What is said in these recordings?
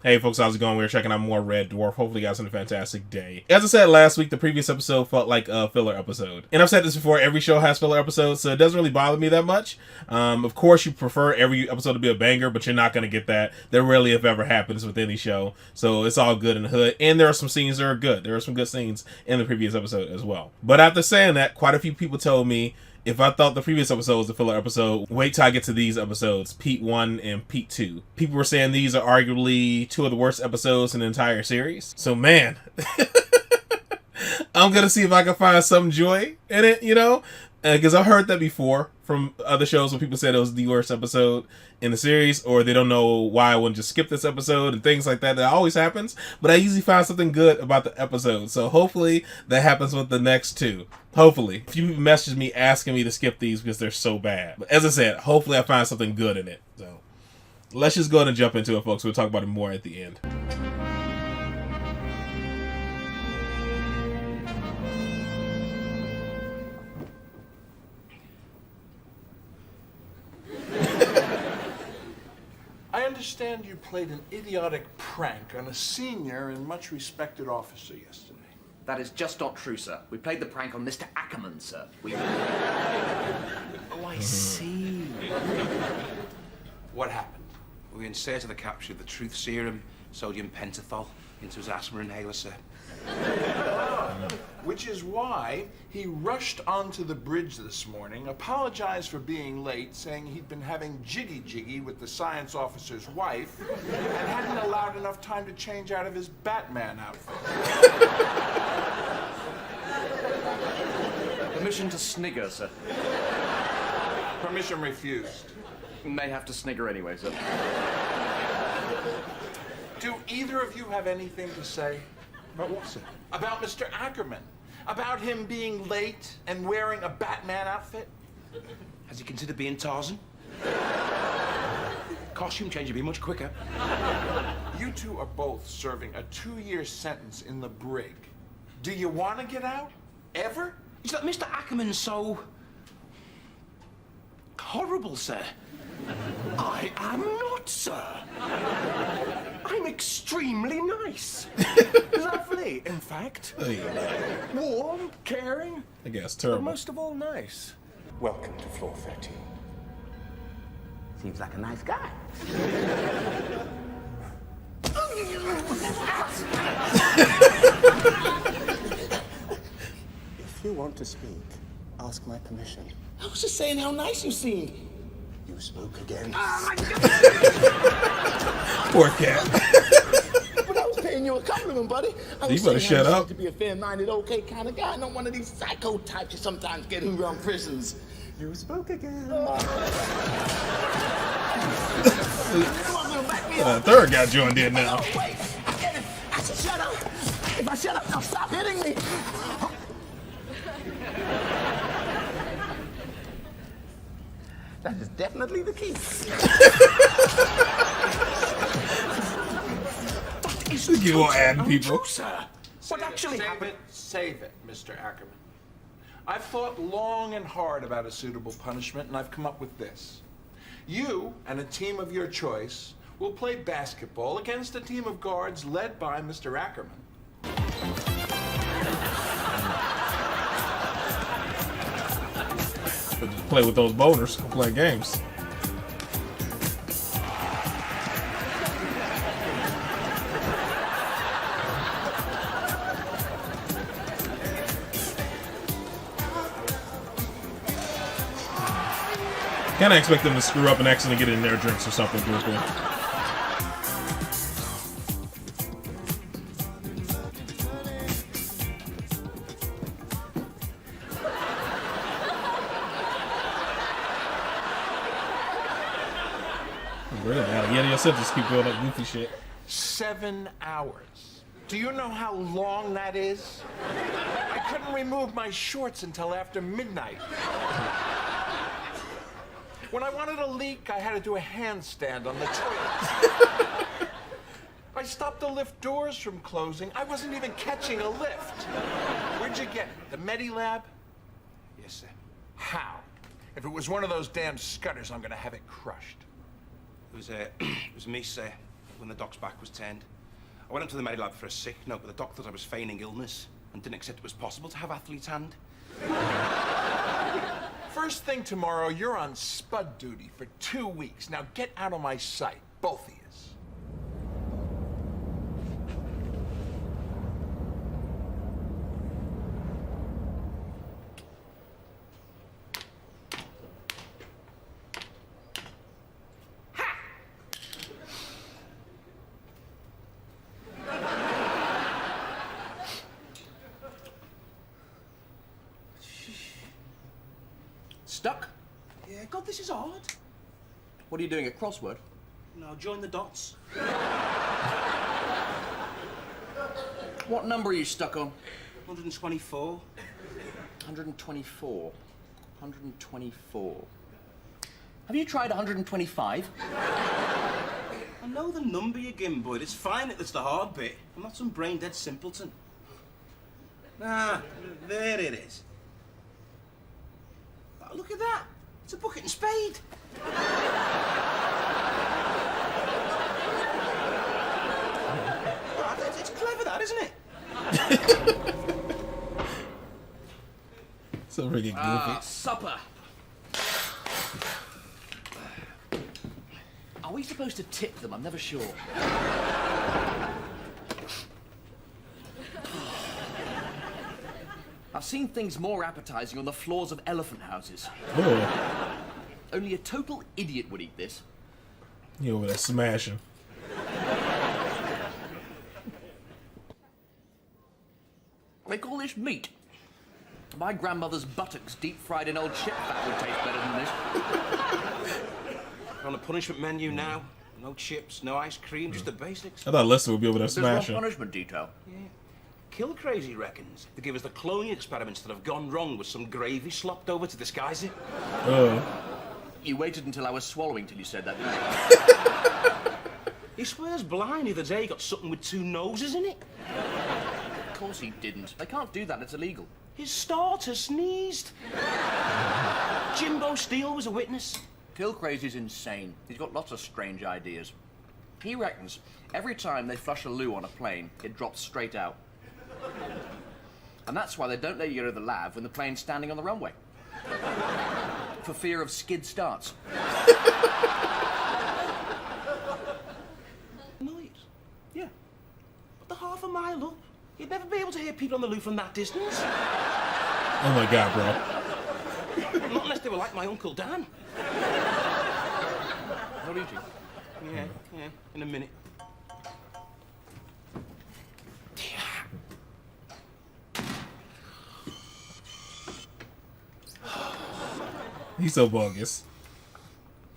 Hey folks, how's it going? We're checking out more Red Dwarf. Hopefully you guys had a fantastic day. As I said last week, the previous episode felt like a filler episode. And I've said this before, every show has filler episodes, so it doesn't really bother me that much. Of course, you prefer every episode to be a banger, but you're not going to get that. That rarely, if ever, happens with any show. So it's all good in the hood. And there are some scenes that are good. There are some good scenes in the previous episode as well. But after saying that, quite a few people told me, if I thought the previous episode was a filler episode, wait till I get to these episodes, Pete 1 and Pete 2. People were saying these are arguably two of the worst episodes in the entire series. So man, I'm going to see if I can find some joy in it, you know? Because I've heard that before from other shows when people said it was the worst episode in the series, or they don't know why I wouldn't just skip this episode and things like that. That always happens, but I usually find something good about the episode. So hopefully that happens with the next two. Hopefully. A few people messaged me asking me to skip these because they're so bad. But as I said, hopefully I find something good in it. So let's just go ahead and jump into it, folks. We'll talk about it more at the end. I understand you played an idiotic prank on a senior and much respected officer yesterday. That is just not true, sir. We played the prank on Mr. Ackerman, sir. Oh, I see. What happened? We inserted the capture of the truth serum, sodium pentothal, into his asthma inhaler, sir. Which is why he rushed onto the bridge this morning, apologized for being late, saying he'd been having jiggy-jiggy with the science officer's wife, and hadn't allowed enough time to change out of his Batman outfit. Permission to snigger, sir. Permission refused. May have to snigger anyway, sir. Do either of you have anything to say? About what, sir? About Mr. Ackerman? About him being late and wearing a Batman outfit? Has he considered being Tarzan? Costume change would be much quicker. You two are both serving a 2-year sentence in the brig. Do you want to get out? Ever? Is that Mr. Ackerman's so horrible, sir? I am not, sir. I'm extremely nice. Lovely, in fact. Warm, caring, I guess but terrible. most of all nice. Welcome to floor 13. Seems like a nice guy. If you want to speak, ask my permission. I was just saying how nice you seemed. You spoke again. Poor cat. But I was paying you a compliment, buddy. I You was better saying how shut you up. seem to be a fair-minded, okay kind of guy, not one of these psycho types you sometimes get who run prisons. You spoke again. Come on, little, back me up. Third guy joined in now. Oh, wait, I get it. I should shut up. If I shut up, now stop hitting me. That is definitely the key. You won't add people. True, sir. What actually happened? Save it, Mr. Ackerman. I've thought long and hard about a suitable punishment, and I've come up with this. You and a team of your choice will play basketball against a team of guards led by Mr. Ackerman. Play with those boulders, play games. Can't expect them to screw up and accidentally get in their drinks or something. Really. Really? Yeah, you said just keep doing that goofy shit. 7 hours. Do you know how long that is? I couldn't remove my shorts until after midnight. When I wanted a leak, I had to do a handstand on the toilet. I stopped the lift doors from closing. I wasn't even catching a lift. Where'd you get it? The Medilab? Yes, sir. How? If it was one of those damn scutters, I'm gonna have it crushed. It was me, sir. when the doc's back was turned. I went up to the Medilab for a sick note, but the doc thought I was feigning illness and didn't accept it was possible to have athlete's hand. First thing tomorrow, you're on spud duty for 2 weeks. Now get out of my sight, both of you. Stuck? Yeah, God, this is hard. What are you doing, a crossword? No, join the dots. What number are you stuck on? 124. 124. 124. Have you tried 125? I know the number you gim, but it's fine if it's the hard bit. I'm not some brain-dead simpleton. Ah, there it is. Oh, look at that. It's a bucket and spade. Oh, it's clever, that, isn't it? So really goofy. Supper. Are we supposed to tip them? I'm never sure. I've seen things more appetizing on the floors of elephant houses. Oh, Only a total idiot would eat this. you over there smashing. They call this meat. My grandmother's buttocks deep fried in old ship fat would taste better than this. We're on a punishment menu now. No chips, no ice cream, just the basics. I thought Lester would be over there There's no smashing. punishment detail. Kill Crazy reckons they give us the cloning experiments that have gone wrong with some gravy slopped over to disguise it. Oh, You waited until I was swallowing till you said that, didn't you? He swears blind the other day he got something with 2 noses in it. Of course he didn't. They can't do that, it's illegal. His starter sneezed. Jimbo Steele was a witness. Phil Crazy's insane. He's got lots of strange ideas. He reckons every time they flush a loo on a plane, it drops straight out. And that's why they don't let you go to the lav when the plane's standing on the runway. For fear of skid starts. Night. Yeah. But the half a mile up, you'd never be able to hear people on the loo from that distance. oh my God, bro. Not unless they were like my Uncle Dan. What are you doing? Yeah, in a minute. He's so bogus.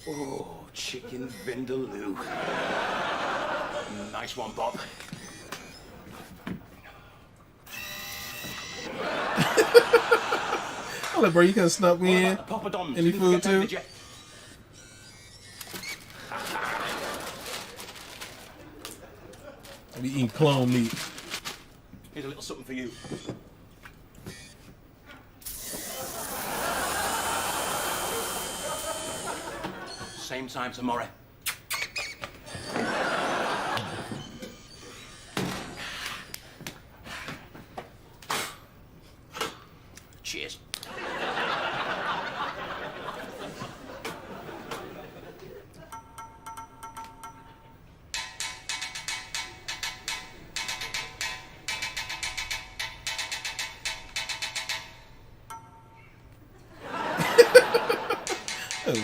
Oh, chicken vindaloo. Nice one, Bob. Hello, bro. You can snuck me in. Papa Don's. Any You can food get down too? the jet. I be eating clone meat. Here's a little something for you. Same time tomorrow. Cheers.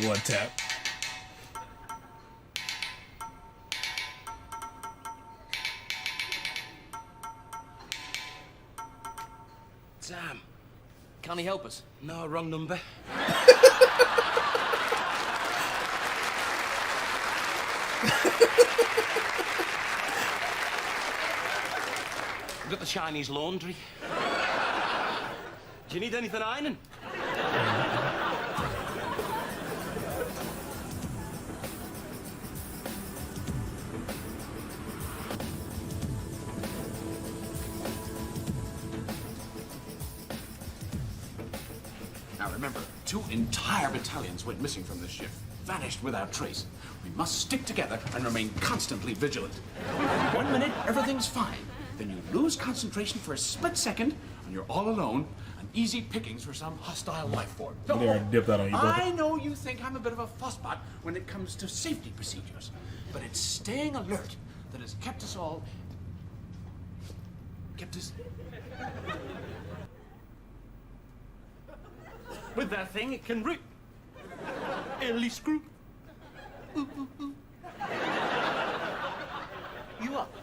One tap. Damn. Can't he help us? No, wrong number. We've got the Chinese laundry. Do you need anything ironing? Now remember, 2 entire battalions went missing from this ship. vanished without trace. We must stick together and remain constantly vigilant. 1 minute, everything's fine. Then you lose concentration for a split second, and you're all alone, and easy pickings for some hostile life form. There, dip that on you, brother. I know you think I'm a bit of a fussbot when it comes to safety procedures, but it's staying alert that has kept us all... kept us... With that thing, it can rip. Early screw. You up?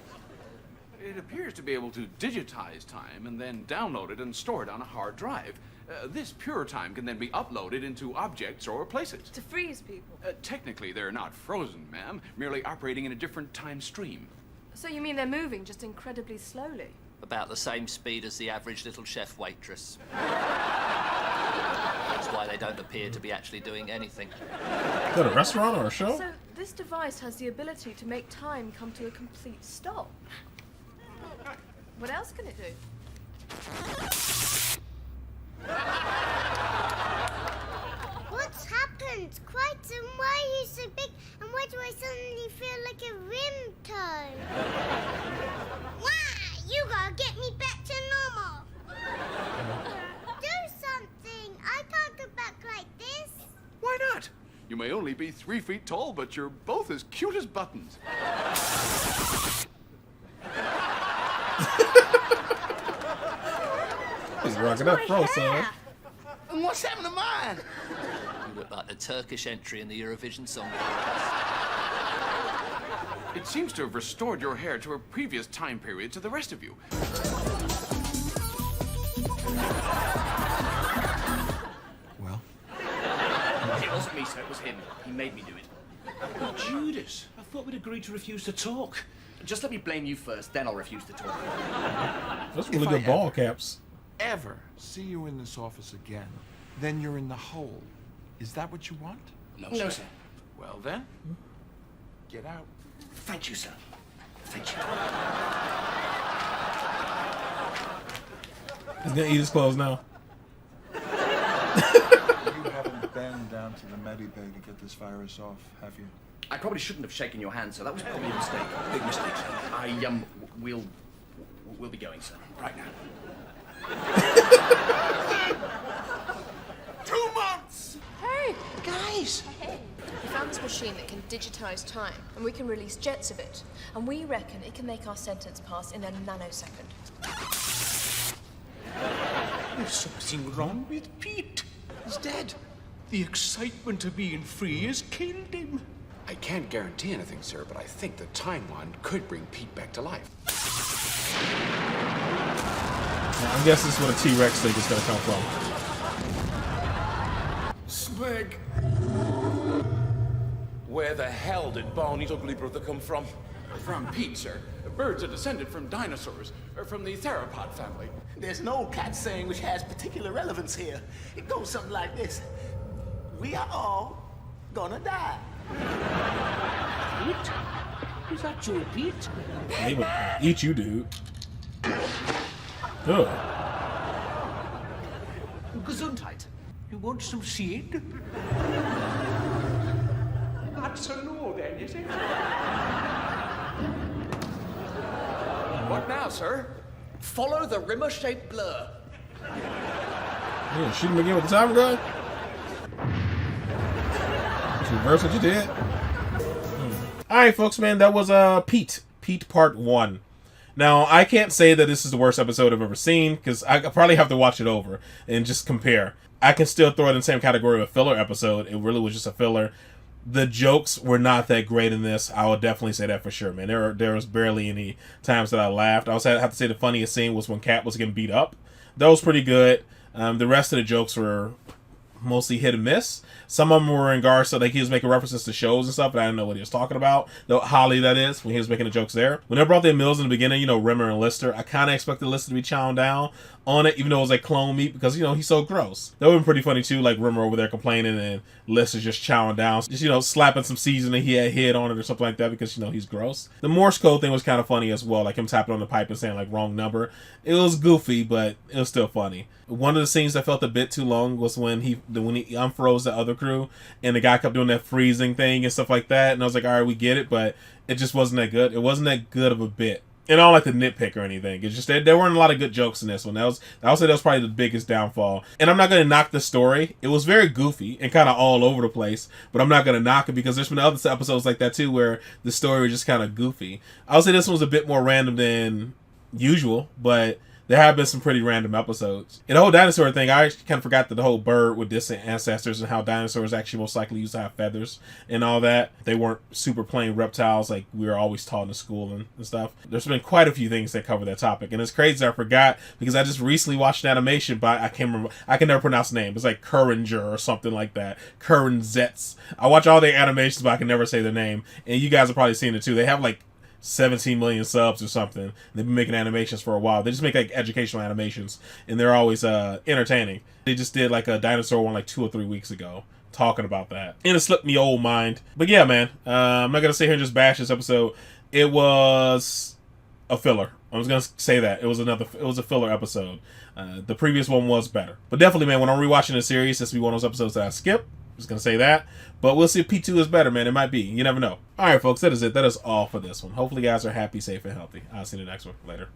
It appears to be able to digitize time and then download it and store it on a hard drive. This pure time can then be uploaded into objects or places. To freeze people. Technically, they're not frozen, ma'am, merely operating in a different time stream. So you mean they're moving just incredibly slowly? About the same speed as the average little chef waitress. That's why they don't appear to be actually doing anything. Is that a restaurant or a show? So this device has the ability to make time come to a complete stop. What else can it do? What's happened? Crichton, why are you so big? And why do I suddenly feel like a rim toe? Wow, you gotta get me back to normal. Do something. I can't go back like this. Why not? You may only be 3 feet tall, but you're both as cute as buttons. He's rocking that fro, son. And what's happened to mine? You look like the Turkish entry in the Eurovision Song Contest. It seems to have restored your hair to a previous time period to the rest of you. Well, It wasn't me, sir. It was him. He made me do it. Judas, I thought we'd agreed to refuse to talk. Just let me blame you first, then I'll refuse to talk. That's really If good I ball ever- caps. ever see you in this office again, then you're in the hole. Is that what you want? No, No, sir. sir. Well then, get out. Thank you, sir. Thank you. He's gonna eat his clothes now. You haven't been down to the Medi Bay to get this virus off, have you? I probably shouldn't have shaken your hand, sir. That was probably a mistake. Big mistake, sir. We'll be going, sir. Right now. 2 months! Hey! Guys! We found this machine that can digitize time, and we can release jets of it. And we reckon it can make our sentence pass in a nanosecond. There's something wrong with Pete. He's dead. The excitement of being free has killed him. I can't guarantee anything, sir, but I think the time wand could bring Pete back to life. Now, I'm guessing this is where the T-Rex thing is gonna come from. Smeg. Where the hell did Barney's ugly brother come from? From Pete, sir. Birds are descended from dinosaurs, or from the theropod family. There's an old cat saying which has particular relevance here. It goes something like this. We are all gonna die. Pete? Is that you, Pete? They would eat you, dude. Ugh. Gesundheit. You want some seed? That's a no, then, is it? What now, sir? Follow the rimmer-shaped blur. Yeah, shoot him again with the time gun? Just reverse what you did. Alright, folks, man, that was Pete Part 1. Now, I can't say that this is the worst episode I've ever seen, because I probably have to watch it over and just compare. I can still throw it in the same category of a filler episode. It really was just a filler. The jokes were not that great in this. I would definitely say that for sure, man. There was barely any times that I laughed. I also have to say the funniest scene was when Cat was getting beat up. That was pretty good. The rest of the jokes were mostly hit and miss. Some of them were in regards to, like, he was making references to shows and stuff, but I didn't know what he was talking about. Though Holly, that is, when he was making the jokes there. When they brought their meals in the beginning, you know, Rimmer and Lister, I kind of expected Lister to be chowing down on it, even though it was like clone meat, because, you know, he's so gross. That would have been pretty funny too, like Rimmer over there complaining and Lister just chowing down, just, you know, slapping some seasoning he had hid on it or something like that, because, you know, he's gross. The Morse code thing was kind of funny as well, like him tapping on the pipe and saying like wrong number. It was goofy, but it was still funny. One of the scenes that felt a bit too long was when he when he unfroze the other crew, and the guy kept doing that freezing thing and stuff like that, and I was like, all right, we get it, but it just wasn't that good. It wasn't that good of a bit. And I don't like to nitpick or anything. It's just there weren't a lot of good jokes in this one. I would say that was probably the biggest downfall. And I'm not going to knock the story. It was very goofy and kind of all over the place. But I'm not going to knock it because there's been other episodes like that too where the story was just kind of goofy. I would say this one was a bit more random than usual, but there have been some pretty random episodes. And the whole dinosaur thing, I actually kind of forgot that the whole bird with distant ancestors and how dinosaurs actually most likely used to have feathers and all that. They weren't super plain reptiles like we were always taught in school and stuff. There's been quite a few things that cover that topic. And it's crazy I forgot because I just recently watched an animation by, I can't remember, I can never pronounce the name. It's like Kuringer or something like that. Kurinzetz. I watch all their animations, but I can never say their name. And you guys have probably seen it too. They have like 17 million subs or something. They've been making animations for a while. They just make like educational animations, and they're always entertaining. They just did like a dinosaur one like 2 or 3 weeks ago talking about that, and it slipped me old mind. But yeah, man, I'm not gonna sit here and just bash this episode. It was a filler. I was gonna say that it was a filler episode. The previous one was better, but definitely, man, when I'm rewatching the series, this will be one of those episodes that I skip. Just gonna say that, but we'll see if P2 is better, man. It might be. You never know. All right, folks, that is it. That is all for this one. Hopefully, you guys are happy, safe, and healthy. I'll see you in the next one. Later.